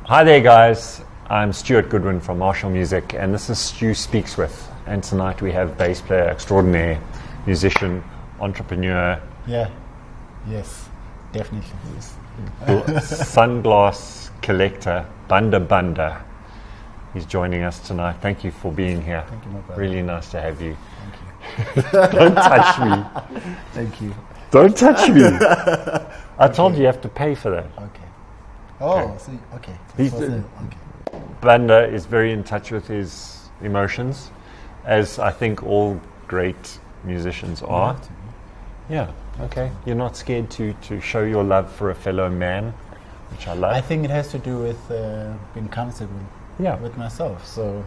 Hi there, guys. I'm Stuart Goodwin from Marshall Music, and this is Stu Speaks With. And tonight we have bass player extraordinaire, musician, entrepreneur. Yeah, yes, definitely. Sunglass collector, Banda Banda. He's joining us tonight. Thank you for being here. Thank you, my brother. Really nice to have you. Thank you. Don't touch me. Thank you. Don't touch me. I told you have to pay for that. Okay. Oh, see, okay. Okay. Banda is very in touch with his emotions, as I think all great musicians are. Yeah, okay. You're not scared to show your love for a fellow man, which I love. I think it has to do with being comfortable with myself. So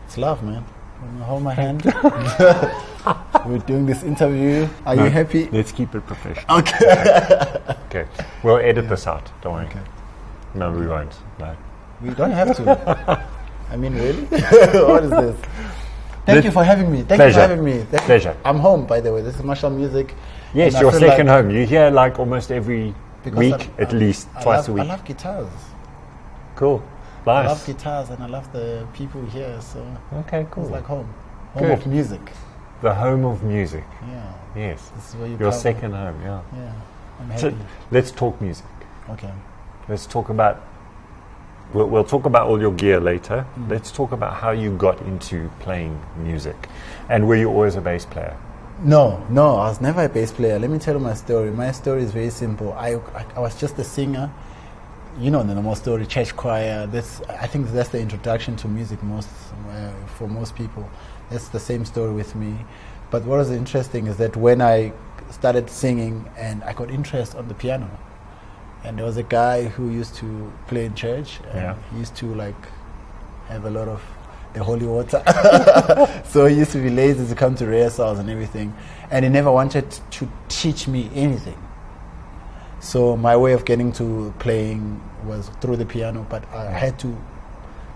it's love, man. Hold my hand. We're doing this interview. Are you happy? Let's keep it professional. Okay. Okay. We'll edit this out. Don't worry. Okay. No, we won't. No. We don't have to. I mean, really? What is this? Thank you for having me. Thank you for having me. Pleasure. I'm home, by the way. This is Marshall Music. Yes, your second home. You're here like almost every week, at least twice a week. I love guitars. Cool. Nice. I love guitars and I love the people here. So okay, cool. It's like home. Good. Of music. The home of music. Yeah. Yes. This is where your second home. Yeah. Yeah. I'm happy. So let's talk music. Okay. Let's talk about. We'll talk about all your gear later. Let's talk about how you got into playing music, and were you always a bass player? No, I was never a bass player. Let me tell you my story. My story is very simple. I was just a singer. You know the normal story, church choir. I think that's the introduction to music for most people. That's the same story with me. But what was interesting is that when I started singing and I got interest on the piano, and there was a guy who used to play in church. And he used to have a lot of the holy water. So he used to be lazy to come to rehearsals and everything. And he never wanted to teach me anything. So my way of getting to playing was through the piano, but I had to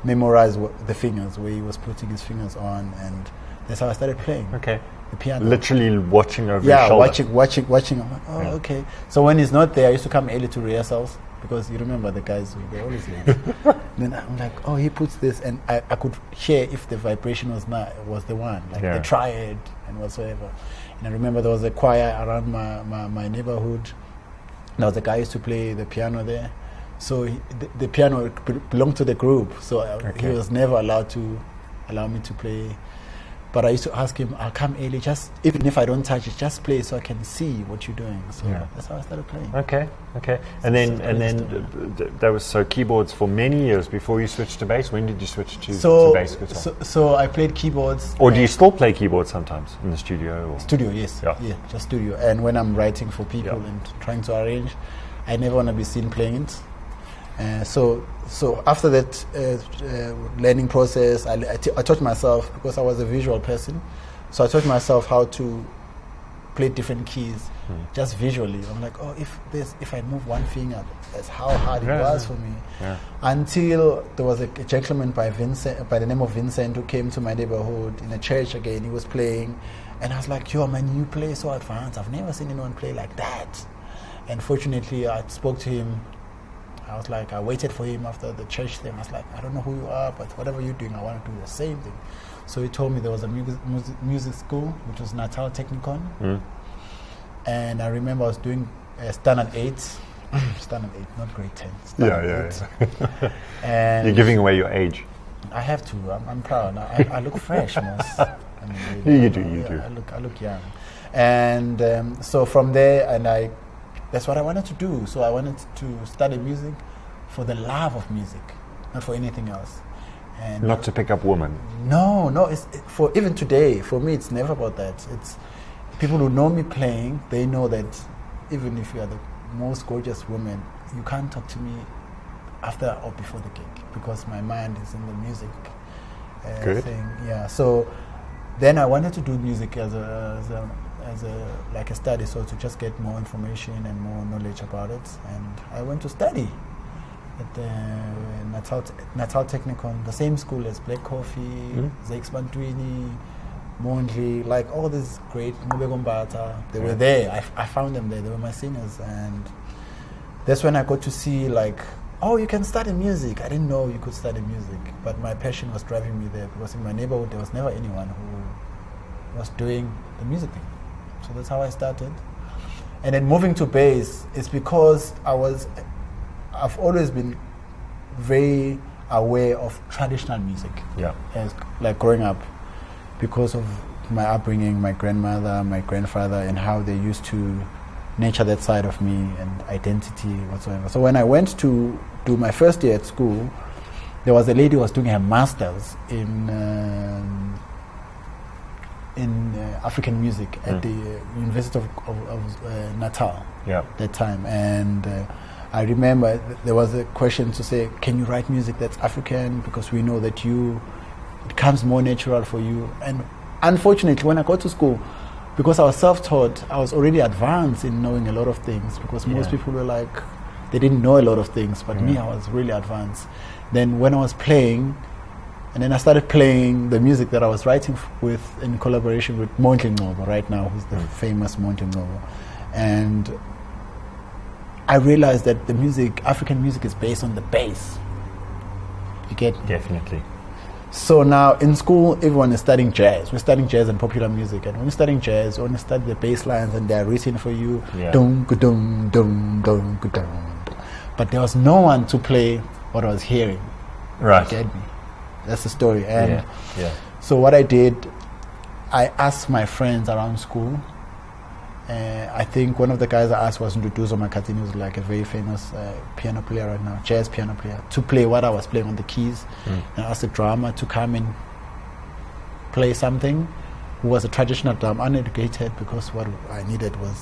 memorize the fingers, where he was putting his fingers on, and that's how I started playing. Okay. The piano. Literally watching over his shoulder. Watching. I'm like, okay. So when he's not there, I used to come early to rehearsals, because you remember the guys, they're always late. Then I'm like, oh, he puts this, and I could hear if the vibration was the one, the triad and whatsoever. And I remember there was a choir around my neighborhood. There was a guy who used to play the piano there. So the piano belonged to the group, so he was never allowed to allow me to play. But I used to ask him, I'll come early, just even if I don't touch it, just play so I can see what you're doing. So that's how I started playing. Okay. And then there was keyboards for many years before you switched to bass. When did you switch to bass guitar? So I played keyboards. Or do you still play keyboards sometimes in the studio? Or? Studio, yes. Yeah, just studio. And when I'm writing for people and trying to arrange, I never want to be seen playing it. So after that learning process, I taught myself, because I was a visual person, so I taught myself how to play different keys just visually. I'm like, oh, if I move one finger, that's how hard it was for me. Yeah. Until there was a gentleman by the name of Vincent, who came to my neighborhood in a church again. He was playing, and I was like, yo, man, you play so advanced. I've never seen anyone play like that. And fortunately, I spoke to him. I was like, I waited for him after the church thing. I was like, I don't know who you are, but whatever you're doing, I want to do the same thing. So he told me there was a music school, which was Natal Technicon. And I remember I was doing Standard 8. Standard 8, not grade 10. Standard 8. And you're giving away your age. I have to. I'm proud. I look fresh, most. You do. I look young. And so from there, that's what I wanted to do. So I wanted to study music for the love of music, not for anything else. And not to pick up women. No. For even today, for me, it's never about that. It's people who know me playing. They know that even if you are the most gorgeous woman, you can't talk to me after or before the gig, because my mind is in the music thing. Yeah. So then I wanted to do music as a study, so to just get more information and more knowledge about it. And I went to study at the Natal Technicon, the same school as Black Coffee, Zakes Bantwini, Mondli, like all these great Mubegombata. They were there. I found them there. They were my singers, and that's when I got to see oh, you can study music. I didn't know you could study music, but my passion was driving me there, because in my neighborhood there was never anyone who was doing the music thing. So that's how I started. And then moving to bass is because I've always been very aware of traditional music. Yeah. As like growing up, because of my upbringing, my grandmother, my grandfather, and how they used to nurture that side of me and identity whatsoever. So when I went to do my first year at school, there was a lady who was doing her master's in African music at the University of Natal that time. And I remember there was a question to say, can you write music that's African, because we know that it comes more natural for you. And unfortunately, when I got to school, because I was self-taught, I was already advanced in knowing a lot of things, because most people were like, they didn't know a lot of things, but me, I was really advanced. Then when I was playing, and then I started playing the music that I was writing with in collaboration with Monty Ngobo right now, who's the famous Monty Ngobo. And I realized that the music, African music, is based on the bass. You get me? Definitely. So now in school, everyone is studying jazz. We're studying jazz and popular music. And when you're studying jazz, you want to study the bass lines, and they're written for you. Dum, dum, dum, dum, dum. But there was no one to play what I was hearing. Right. You get me? That's the story. And so what I did, I asked my friends around school. I think one of the guys I asked was Nduduzo Makatini, who's like a very famous piano player right now, jazz piano player, to play what I was playing on the keys. And I asked the drummer to come and play something, who was a traditional drum, uneducated, because what I needed was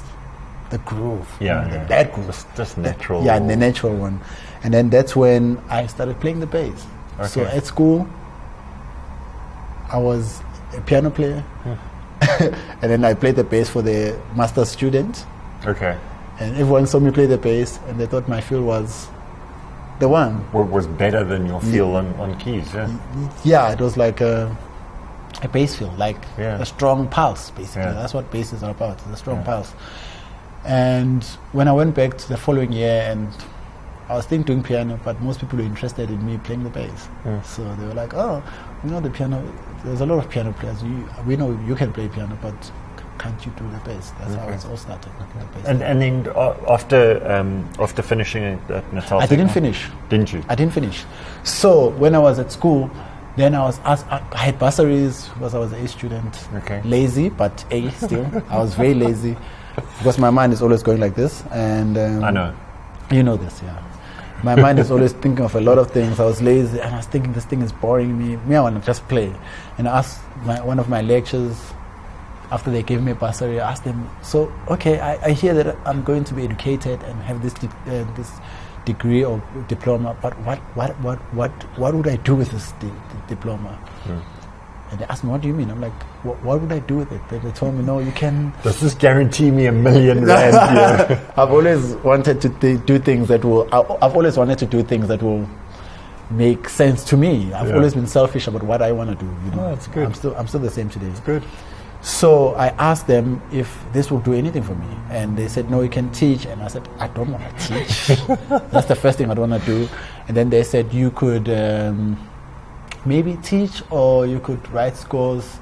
the groove. That groove. Just natural. The natural one. And then that's when I started playing the bass. Okay. So at school, I was a piano player. And then I played the bass for the master's student. Okay. And everyone saw me play the bass, and they thought my feel was the one. Was better than your feel on keys, Yeah, it was like a bass feel, like a strong pulse, basically. That's what bass is all about, the strong pulse. And when I went back to the following year, and I was still doing piano, but most people were interested in me playing the bass. So they were like, oh, we know the piano, there's a lot of piano players. We know you can play piano, but can't you do the bass? That's how it all started. And then after finishing at Natal, I didn't finish. Didn't you? I didn't finish. So when I was at school, then I was asked, I had bursaries because I was an A student. Okay. Lazy, but A still. I was very lazy because my mind is always going like this. And I know. You know this, yeah. My mind is always thinking of a lot of things. I was lazy, and I was thinking this thing is boring me. I want to just play. And I asked one of my lecturers, after they gave me a bursary, I asked them, so, okay, I hear that I'm going to be educated and have this degree or diploma, but what would I do with this diploma? And they asked me, what do you mean? I'm like, what would I do with it? They told me, no, you can... Does this guarantee me R1 million? Yeah. I've always wanted to do things that will... I've always wanted to do things that will make sense to me. I've always been selfish about what I want to do. You know? Oh, that's good. I'm still the same today. It's good. So I asked them if this will do anything for me. And they said, no, you can teach. And I said, I don't want to teach. That's the first thing I don't want to do. And then they said, you could... maybe teach, or you could write scores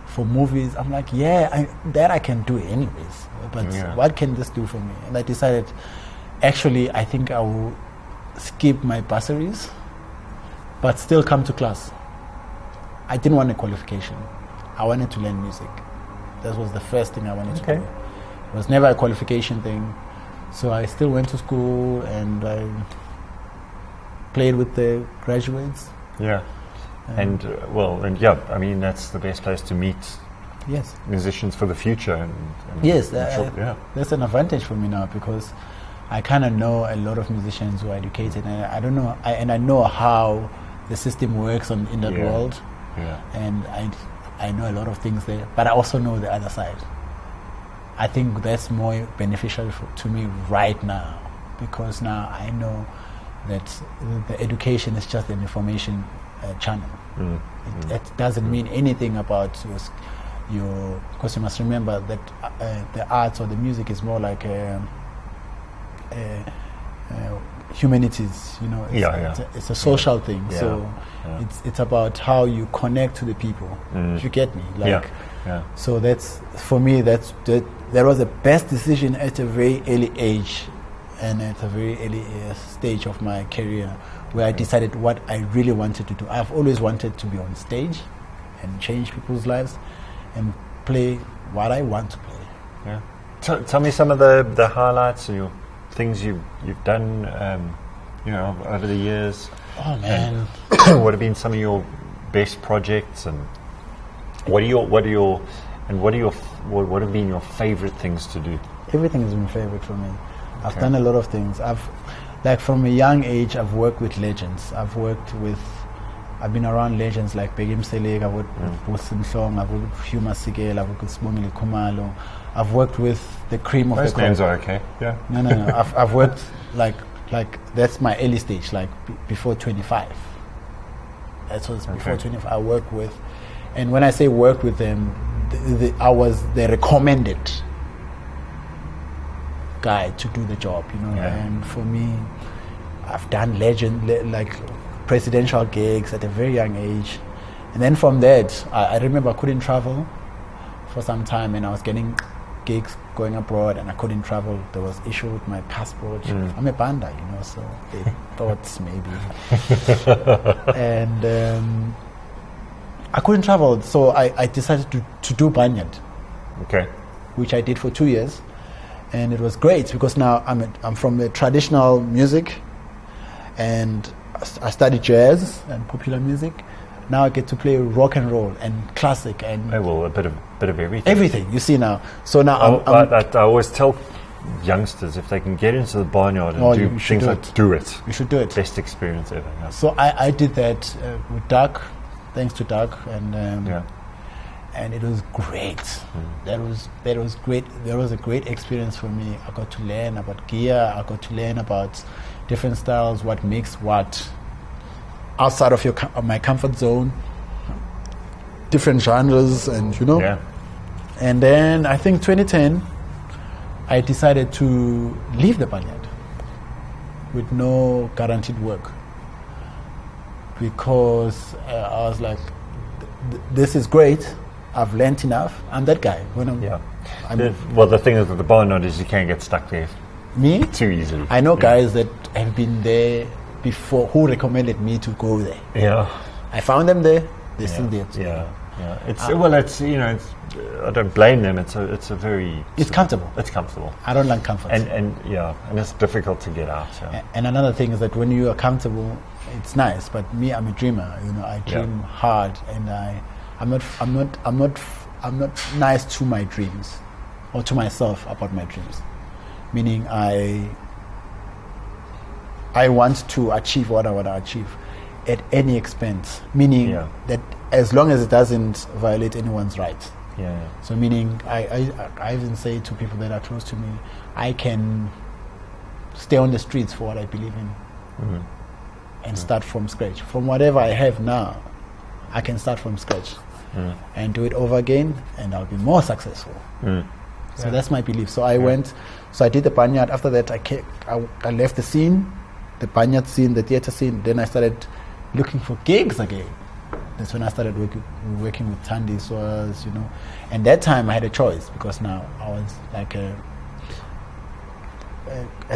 for movies. I'm like, that I can do anyways. But what can this do for me? And I decided, actually, I think I will skip my bursaries, but still come to class. I didn't want a qualification. I wanted to learn music. That was the first thing I wanted to do. It was never a qualification thing. So I still went to school, and I played with the graduates. Yeah. I mean, that's the best place to meet musicians for the future. That's an advantage for me now, because I kind of know a lot of musicians who are educated, and I know how the system works in that world, and I know a lot of things there, but I also know the other side. I think that's more beneficial to me right now, because now I know that the education is just an information channel. It doesn't mean anything about your because you must remember that the arts or the music is more like humanities, it's a social thing. Yeah. So it's about how you connect to the people. If you get me, So that's for me. That was the best decision at a very early age, and at a very early stage of my career, where I decided what I really wanted to do. I've always wanted to be on stage and change people's lives and play what I want to play. Yeah. Tell me some of the highlights and your things you've done, over the years. Oh man! What have been some of your best projects, and what have been your favorite things to do? Everything has been favorite for me. I've done a lot of things. From a young age, I've worked with legends. I've been around legends like Begim Selig. I've worked with Bosim Song. I've worked with Hugh Masigel. I've worked with Sibongile Khumalo. I've worked with the cream of the crop. Those names are okay. Yeah. No. I've worked like that's my early stage, like before 25. That was before 25. I worked with, and when I say work with them, I was the recommended guy to do the job, And for me, I've done presidential gigs at a very young age, and then from that, I remember I couldn't travel for some time, and I was getting gigs going abroad, and I couldn't travel. There was issue with my passport. I'm a Banda, so they thought maybe, and I couldn't travel, so I decided to do Banyad, which I did for 2 years. And it was great because now I'm from the traditional music, and I studied jazz and popular music. Now I get to play rock and roll and classic and a bit of everything. Everything you see now. So now I always tell youngsters, if they can get into the barnyard and do things like do it. You should do it. Best experience ever. Yeah. So I did that with Doug, thanks to Doug, and it was great. That was great. There was a great experience for me. I got to learn about gear. I got to learn about different styles, what makes what, outside of my comfort zone, different genres, and And then I think 2010, I decided to leave the Banyad with no guaranteed work, because I was like, this is great. I've learned enough. I'm that guy. The thing is with the barnyard is you can't get stuck there. Me? Too easily. I know guys that have been there before who recommended me to go there. Yeah. I found them there. They're still there too. Yeah. I don't blame them. It's comfortable. It's comfortable. I don't like comfort. And it's difficult to get out. Yeah. And another thing is that when you are comfortable, it's nice. But me, I'm a dreamer. I dream hard, and I'm not nice to my dreams, or to myself about my dreams. Meaning I want to achieve what I want to achieve at any expense. Meaning that as long as it doesn't violate anyone's rights. Yeah. So meaning I even say to people that are close to me, I can stay on the streets for what I believe in, and start from scratch. From whatever I have now, I can start from scratch. And do it over again, and I'll be more successful. So that's my belief. So I went, so I did the Banyad. After that, I left the scene, the Banyad scene, the theater scene. Then I started looking for gigs again. That's when I started working with Tandy Soas, And that time I had a choice, because now I was like a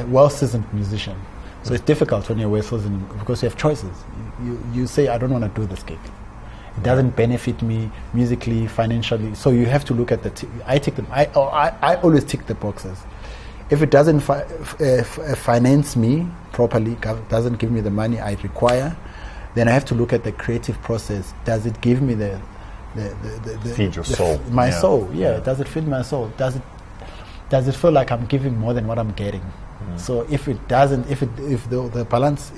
well-seasoned musician. So it's difficult when you're well-seasoned, because you have choices. You say, I don't want to do this gig. It doesn't benefit me musically, financially. So you have to look at I take them. I always tick the boxes. If it doesn't finance me properly, doesn't give me the money I require, then I have to look at the creative process. Does it give me the feed your soul? My soul, Does it feed my soul? Does it feel like I'm giving more than what I'm getting? So if it doesn't, if the balance.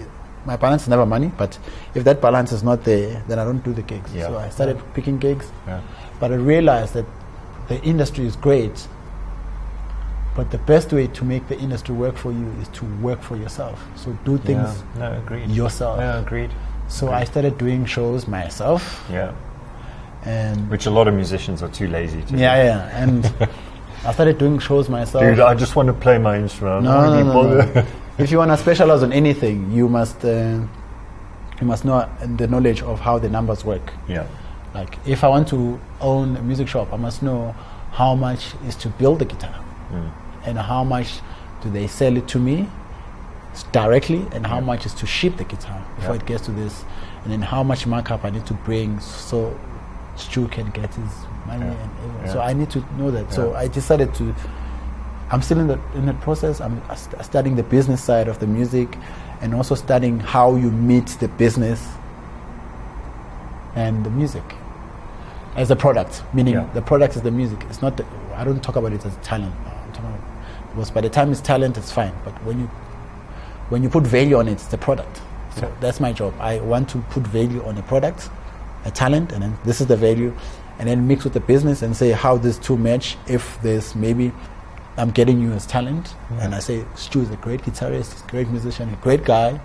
My balance is never money, but if that balance is not there, then I don't do the gigs. So I started picking gigs, but I realized that the industry is great, but the best way to make the industry work for you is to work for yourself. So do things yourself. Yeah, agreed. So I started doing shows myself. Yeah. And which a lot of musicians are too lazy to do. And I started doing shows myself. Dude, I just want to play my instrument. No. if you want to specialize on anything, you must know the knowledge of how the numbers work. Yeah. Like if I want to own a music shop, I must know how much is to build the guitar, and how much do they sell it to me directly, and how much is to ship the guitar before it gets to this, and then how much markup I need to bring so Stu can get his money. And so I need to know that. So I decided to. I'm still in that process. I'm studying the business side of the music, and also studying how you meet the business and the music as a product. Meaning the product is the music. It's not. I don't talk about it as talent. I'm talking about, because by the time it's talent, it's fine. But when you put value on it, it's the product. So that's my job. I want to put value on a product, a talent, and then this is the value, and then mix with the business and say how these two match. If there's maybe I'm getting you as talent, and I say Stu is a great guitarist, great musician, a great guy.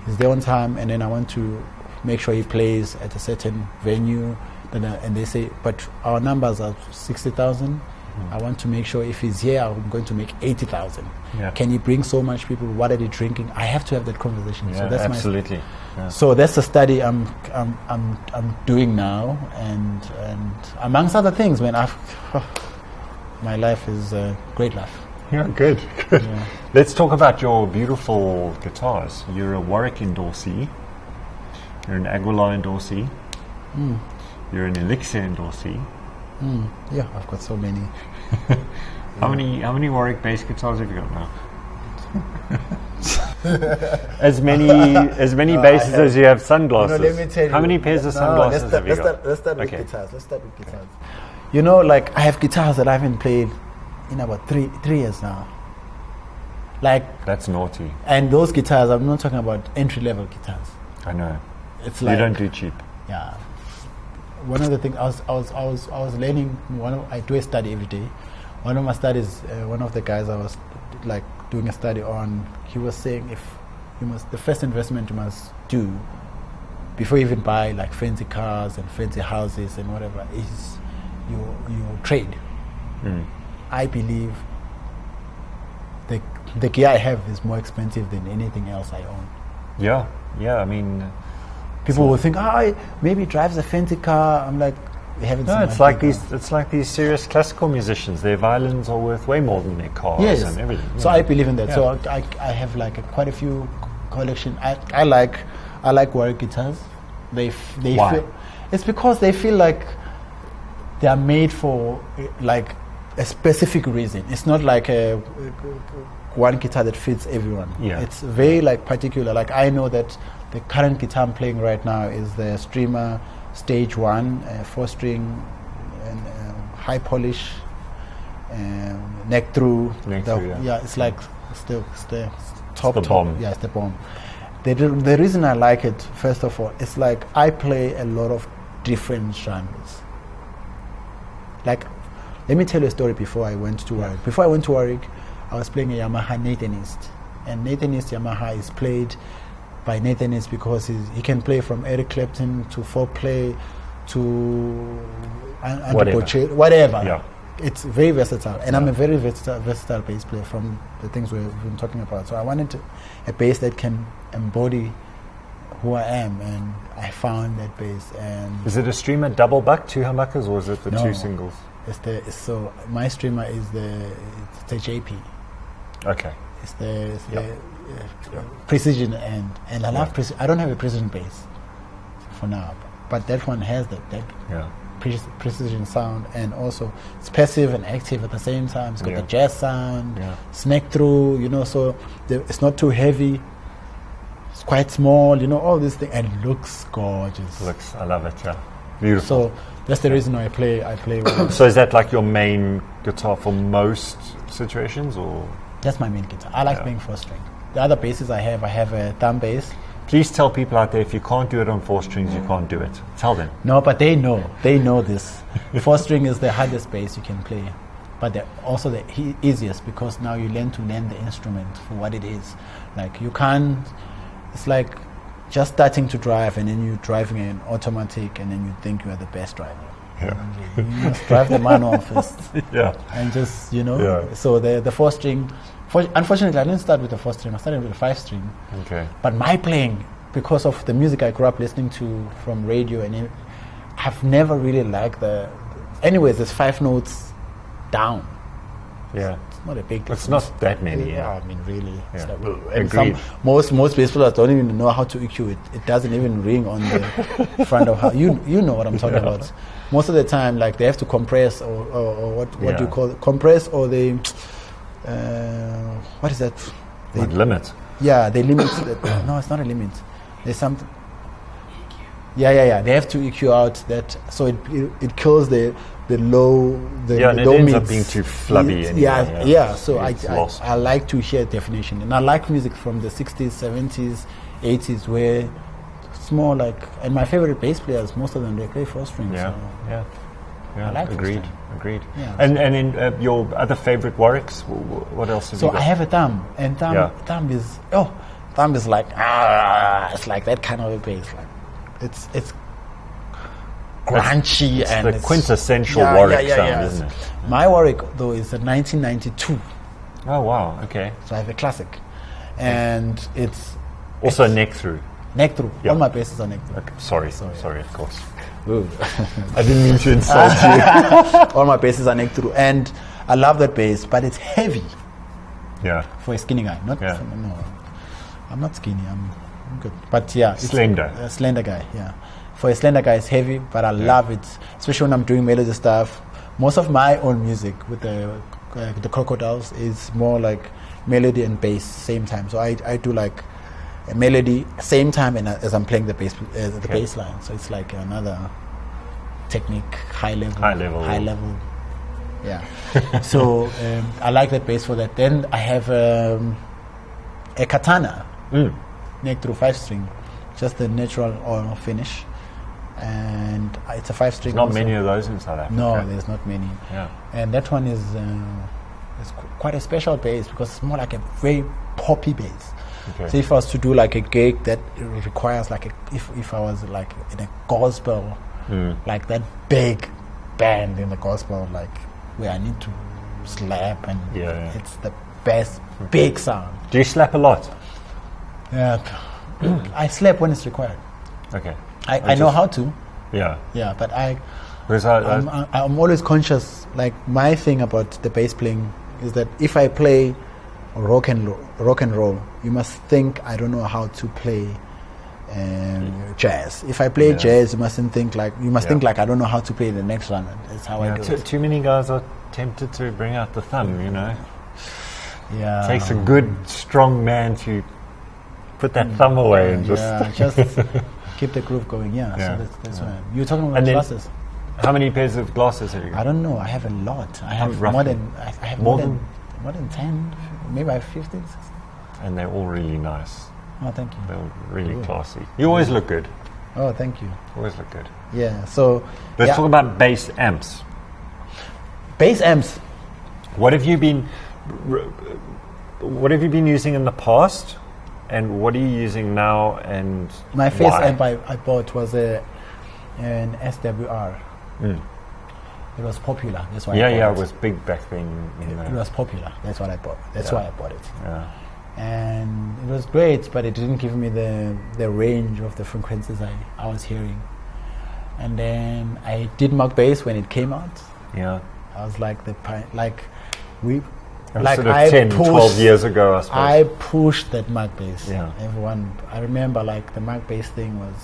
He's there on time, and then I want to make sure he plays at a certain venue. And they say, but our numbers are 60,000. I want to make sure if he's here, I'm going to make 80,000. Can he bring so much people? What are they drinking? I have to have that conversation. So that's absolutely. So that's the study I'm doing now, and amongst other things, man, my life is a great life. Yeah, good. Yeah. Let's talk about your beautiful guitars. You're a Warwick endorsee. You're an Aguilar endorsee. You're an Elixir endorsee. Yeah, I've got so many. How many Warwick bass guitars have you got now? as many basses as you have sunglasses. Let me tell you. How many pairs of sunglasses have you got? Let's start with guitars. You know, like I have guitars that I haven't played in about three years now. Like that's naughty. And those guitars, I'm not talking about entry level guitars. I know. It's like you don't do cheap. Yeah. One of the things I was learning. I do a study every day. One of my studies, one of the guys I was like doing a study on, he was saying the first investment you must do before you even buy like fancy cars and fancy houses and whatever is your trade. I believe the gear I have is more expensive than anything else I own. Yeah. I mean, people will think, maybe he drives a fancy car. I'm like, we haven't seen. No, it's like these serious classical musicians. Their violins are worth way more than their cars and everything. So I believe in that. Yeah. So I have like quite a few collection. I like Warwick guitars. They Why? feel it's because they feel like they are made for like a specific reason. It's not like one guitar that fits everyone. Yeah. It's very like particular. Like I know that the current guitar I'm playing right now is the Streamer Stage 1, 4-string, and high polish, neck through. Yeah, it's like it's the top. It's the bomb. Yeah, it's the bomb. The reason I like it, first of all, it's like I play a lot of different genres. Like, let me tell you a story before I went to Warwick. Before I went to Warwick, I was playing a Yamaha Nathan East. And Nathan East Yamaha is played by Nathan East because he can play from Eric Clapton to foreplay to whatever. Yeah. It's very versatile. And I'm a very versatile bass player from the things we've been talking about. So I wanted a bass that can embody who I am, and I found that bass. And is it a Streamer double buck, 2 humbuckers, or is it the 2 singles? So my Streamer is the JP. Okay. It's the precision and I love precision. I don't have a precision bass for now, but that one has that precision sound, and also it's passive and active at the same time. It's got the jazz sound, snake through, so it's not too heavy. It's quite small, all these things, and it looks gorgeous. I love it, beautiful. So that's the reason I play with. So is that like your main guitar for most situations, or? That's my main guitar. I like playing 4-string. The other basses I have a thumb bass. Please tell people out there, if you can't do it on 4 strings, you can't do it. Tell them. No, but they know this. 4-string is the hardest bass you can play, but they're also the easiest, because now you learn the instrument for what it is. Like you can't. It's like just starting to drive, and then you're driving an automatic, and then you think you are the best driver. Yeah. You must drive the manual first. Yeah. And just, So the 4-string Unfortunately, I didn't start with a 4-string. I started with a 5-string. Okay. But my playing, because of the music I grew up listening to from radio, and I've never really liked the. Anyways, there's 5 notes down. Yeah. It's not a big difference. It's not that many. Yeah, I mean, really. Yeah. It's like, Agreed. Most bass players don't even know how to EQ it. It doesn't even ring on the front of how you know what I'm talking about. Most of the time, like they have to compress or what do you call it? Compress, or they what is that? They limit. Yeah, they limit. No, it's not a limit. There's something. Yeah. They have to EQ out that, so it kills the low, the and low it ends mids. up being too flubby. So I like to hear definition, and I like music from the 60s, 70s, 80s, where it's more like. And my favorite bass players, most of them, they play 4 strings. Yeah. I like agreed. Yeah. And in your other favorite Warwicks, what else have you got? So I have a thumb, and thumb is like it's like that kind of a bass, like it's crunchy, it's and the quintessential Warwick sound, isn't it? My Warwick though is a 1992. Oh wow, okay. So I have a classic, and it's also neck through. Neck through. Yeah. All my basses are neck through. Okay. Sorry, of course. I didn't mean to insult you. All my basses are neck through, and I love that bass, but it's heavy. Yeah. For a skinny guy, no, I'm not skinny. I'm good, but slender. A slender guy. Yeah. For a slender guy, it's heavy, but I love it, especially when I'm doing melody stuff. Most of my own music with the Crocodiles is more like melody and bass same time. So I do like a melody same time, and as I'm playing the bass, the bass line. So it's like another technique, high level. Yeah. So I like that bass for that. Then I have a Katana, neck through 5-string, just the natural oil finish, and it's a 5-string. There's not many of those in South Africa. No, there's not many. Yeah. And that one is quite a special bass, because it's more like a very poppy bass. Okay. So if I was to do like a gig that requires like if I was like in a gospel, like that big band in the gospel, like where I need to slap, and it's the best big sound. Do you slap a lot? Yeah, I slap when it's required. Okay. I know how to. Yeah. Yeah, but I'm always conscious. Like my thing about the bass playing is that if I play rock and roll, you must think I don't know how to play jazz. If I play jazz, you must think like I don't know how to play the next one. That's how I do it. Too many guys are tempted to bring out the thumb, you know. Yeah, it takes a good, strong man to put that thumb away and just keep the groove going. Yeah. So that's why you're talking about glasses. How many pairs of glasses have you got? I don't know. I have a lot. I have more than 10. Maybe I have 15. And they're all really nice. Oh, thank you. They're really classy. You always look good. Oh, thank you. Always look good. Yeah. So let's talk about bass amps. Bass amps. What have you been using in the past, and what are you using now? And my first amp I bought was an SWR. It was popular. That's why. It was big back then. It was popular. That's what I bought. That's why I bought it. Yeah. And it was great, but it didn't give me the range of the frequencies I was hearing. And then I did Mark bass when it came out. Yeah. I was like sort of 10, 12 years ago, I suppose. I pushed that Mark bass. Yeah. Everyone, I remember like the Mark bass thing was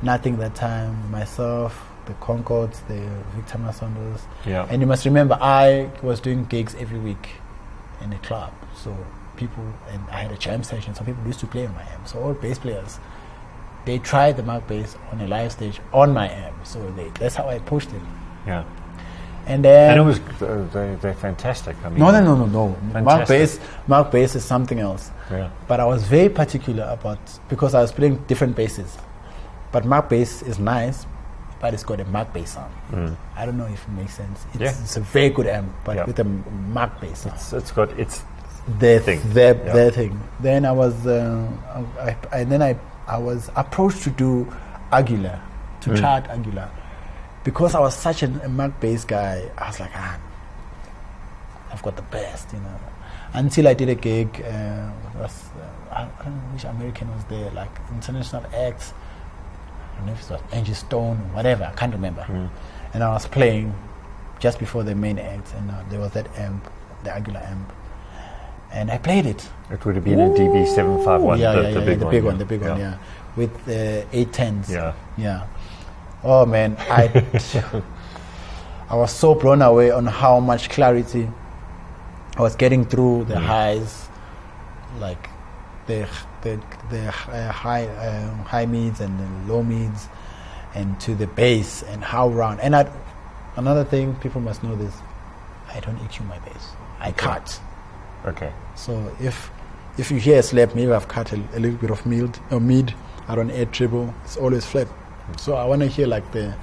nothing that time. Myself, the Concords, the Victor Masondos. Yeah. And you must remember, I was doing gigs every week in a club. So people, and I had a jam session, so people used to play on my amp. So all bass players, they tried the Mark bass on a live stage on my amp. So that's how I pushed it. Yeah. And then it was they're fantastic. I mean, no. Mark bass is something else. Yeah. But I was very particular because I was playing different basses. But Mark bass is nice, but it's got a Mark bass sound. I don't know if it makes sense. It's a very good amp, but with a Mark bass sound. It's got their thing. Their thing. Then I was I was approached to do Aguilar, to chart Aguilar. Because I was such a Mark bass guy, I was like, I've got the best, you know. until I did a gig. I don't know which American was there, like international acts. I don't know if it was Angie Stone, whatever. I can't remember. And I was playing just before the main act, and there was that amp, the Aguilar amp, and I played it. It would have been a DB751, the big one. The big one, yeah, with 810s. Yeah. Oh man, I was so blown away on how much clarity I was getting through the highs, like the high mids and the low mids, and to the bass, and how round. And another thing, people must know this: I don't EQ my bass. I cut. Okay. So if you hear a slap, maybe I've cut a little bit of mid. I don't add treble. It's always flat. So I want to hear like the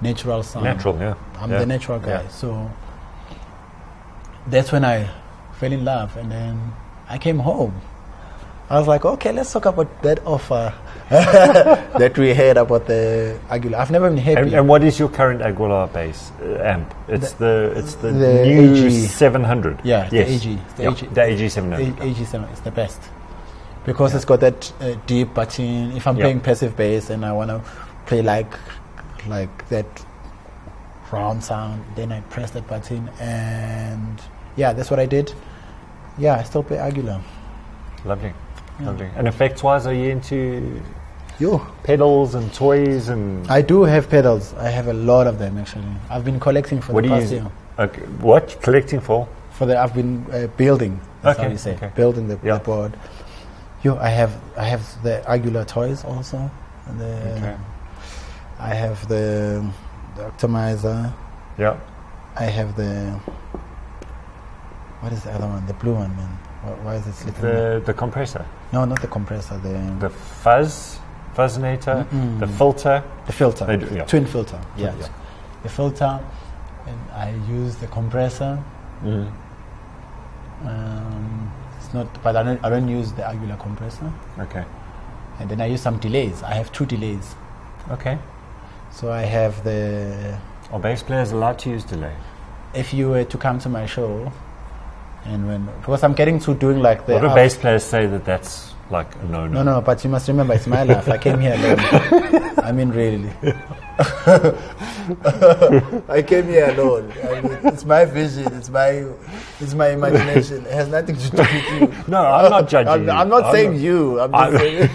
natural sound. Natural, yeah. I'm the natural guy. So that's when I fell in love, and then I came home. I was like, okay, let's talk about that offer that we had about the Aguilar. I've never been happy. And what is your current Aguilar bass amp? It's the the new AG 700. Yeah, yes. the AG. The AG 700. AG7 is the best because it's got that deep button. If I'm playing passive bass and I want to play like that round sound, then I press that button, and that's what I did. Yeah, I still play Aguilar. Lovely. And effects-wise, are you into Yo. pedals and toys? And I do have pedals. I have a lot of them actually. I've been collecting for the past year. Okay. What collecting for? I've been building. That's how you say. Okay. Building the board. I have the Aguilar toys also. And I have the optimizer. Yeah. I have the. What is the other one? The blue one, man. Why is it slipping? The compressor. No, not the compressor. The fuzzinator. The filter. The filter. Twin filter. Yeah. The filter, and I use the compressor. It's not, but I don't use the Aguilar compressor. Okay. And then I use some delays. I have 2 delays. Okay. So I have the. Are bass players allowed to use delay? If you were to come to my show, and because I'm getting to doing like the. What do bass players say that's like a no-no? No, but you must remember it's my life. I came here alone. I mean, really. I came here alone. I mean, it's my vision. It's my imagination. It has nothing to do with you. No, I'm not judging. I'm not saying you. I'm just saying.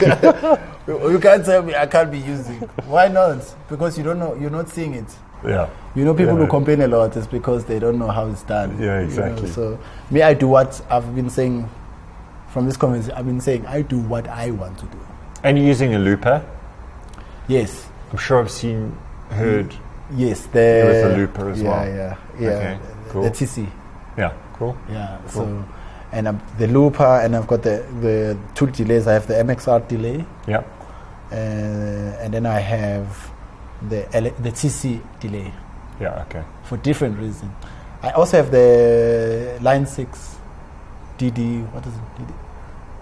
You can't tell me I can't be using. Why not? Because you don't know. You're not seeing it. Yeah. People who complain a lot is because they don't know how it's done. Yeah, exactly. So me, I do what I've been saying from this conversation. I've been saying I do what I want to do. And you're using a looper? Yes. I'm sure I've heard. Yes, with a looper as well. Yeah. Okay, cool. The TC. Yeah, cool. Yeah. Cool. So, and the looper, and I've got the 2 delays. I have the MXR delay. Yeah. And then I have the TC delay. Yeah. Okay. For different reasons. I also have the Line 6 DD. What is it? DD?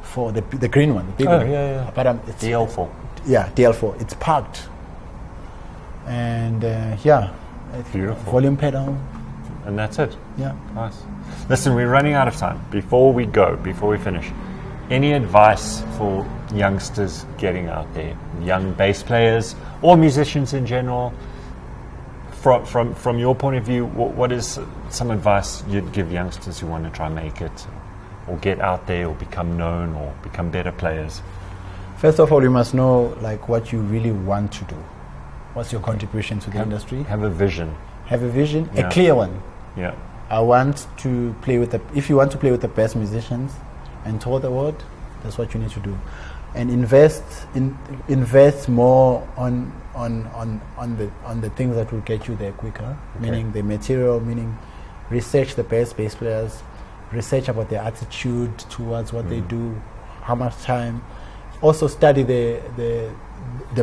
For the green one, the big one. Yeah. But it's DL4. Yeah, DL4. It's parked. And it's beautiful. Volume pedal. And that's it. Yeah. Nice. Listen, we're running out of time. Before we finish, any advice for youngsters getting out there, young bass players or musicians in general? From your point of view, what is some advice you'd give youngsters who want to try and make it, or get out there, or become known, or become better players? First of all, you must know like what you really want to do. What's your contribution to the industry? Have a vision. A clear one. Yeah. I want to play with if you want to play with the best musicians and tour the world, that's what you need to do. And invest more on the things that will get you there quicker. Okay. Meaning the material, meaning research the best bass players, research about their attitude towards what they do, how much time. Also study the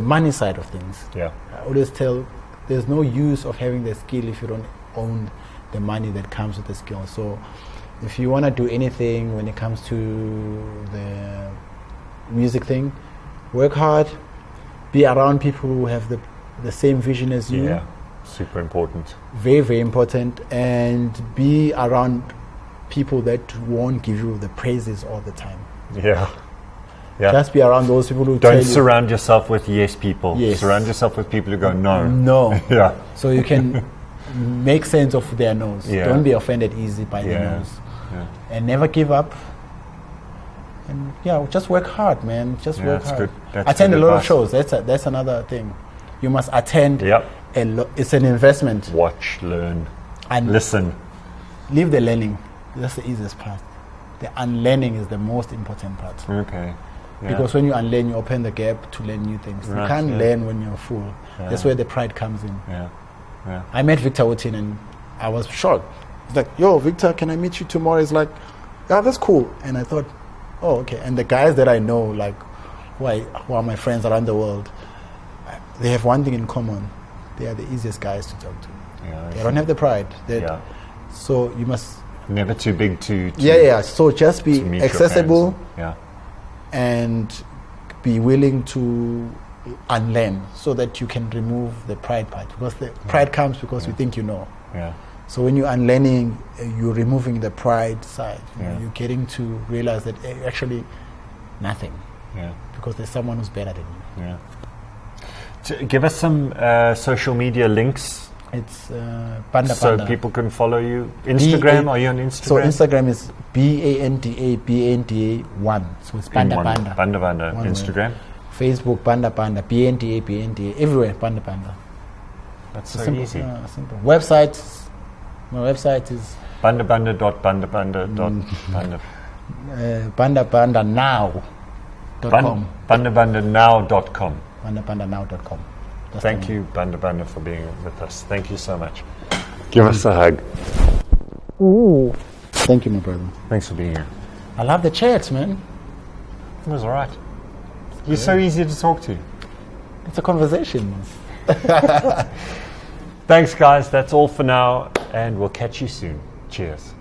money side of things. Yeah. I always tell there's no use of having the skill if you don't own the money that comes with the skill. So if you want to do anything when it comes to the music thing, work hard, be around people who have the same vision as you. Yeah, super important. Very, very important. And be around people that won't give you the praises all the time. Yeah. Yeah. Just be around those people who tell Don't you. surround yourself with yes people. Yes. Surround yourself with people who go no. No. Yeah. So you can make sense of their no's. Yeah. Don't be offended easy by their Yeah. no's. Yeah. And never give up. And just work hard, man. Just Yeah, work that's hard. good. That's Attend good a lot of advice. shows. That's another thing. You must attend. Yep. It's an investment. Watch, learn, And listen. leave the learning. That's the easiest part. The unlearning is the most important part. Okay. Yeah. Because when you unlearn, you open the gap to learn new things. Right, You can't yeah. learn when you're full. Yeah. That's where the pride comes in. Yeah. Yeah. I met Victor Wooten and I was shocked. He's like, yo, Victor, can I meet you tomorrow? He's like, yeah, that's cool. And I thought, oh, okay. And the guys that I know, like, who are my friends around the world, they have one thing in common. They are the easiest guys to talk to. Yeah, They don't have the pride. Yeah. So you must... Never too big to So just be to meet your accessible fans. Yeah. and be willing to unlearn so that you can remove the pride part. Because the pride comes because you think you know. Yeah. So when you're unlearning, you're removing the pride side. Yeah. You're getting to realize that actually nothing, Yeah. because there's someone who's better than you. Yeah. Give us some social media links It's Banda so Banda. people can follow you. Instagram, are you on Instagram? So Instagram is BANDA1. So it's Banda Banda. Banda Banda. One Instagram. Facebook, Banda Banda, BNDA, everywhere, Banda Banda. That's so Simple, easy. simple. Website, my website is BandaBanda.BandaBanda.Banda. BandaBandaNow.com. BandaBandaNow.com. BandaBandaNow.com. Thank you, Banda Banda, for being with us. Thank you so much. Give us a hug. Ooh. Thank you, my brother. Thanks for being here. I love the chats, man. It was all right. You're so easy to talk to. It's a conversation. Thanks, guys. That's all for now, and we'll catch you soon. Cheers.